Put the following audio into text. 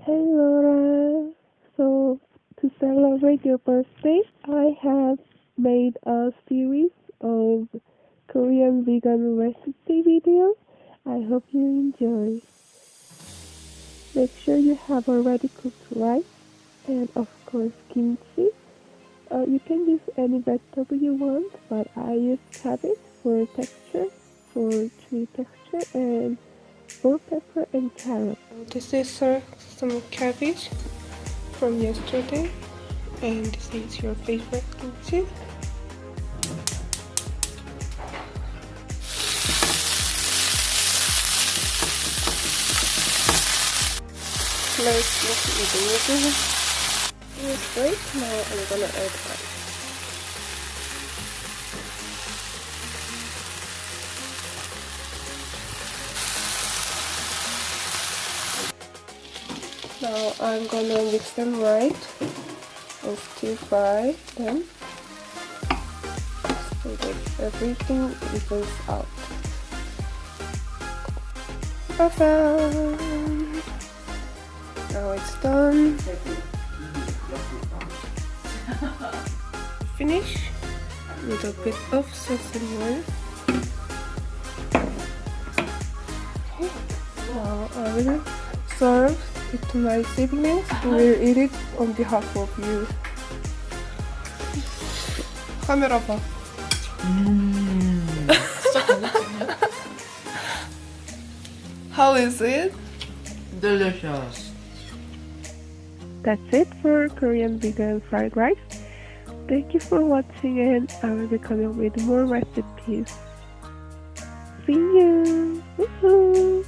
Hey Laura, so to celebrate your birthday, I have made a series of Korean vegan recipe videos. I hope you enjoy. Make sure you have already cooked rice and of course kimchi. You can use any vegetable you want, but I use cabbage for texture, for chewy texture, and bell pepper and carrot. This is some cabbage from yesterday, and this is your favorite kimchi. Let's look at the noodles. It's great. Now I'm gonna add rice. Now I'm gonna mix them right and stir fry them so that everything evens out. Ta-da! Now it's done. Finish with a bit of sesame oil. Okay. Now I will serve it to my siblings who will eat it on behalf of you. 카메라 봐. How is it? Delicious. That's it for Korean vegan fried rice. Thank you for watching, and I will be coming with more recipes. See you! Woohoo!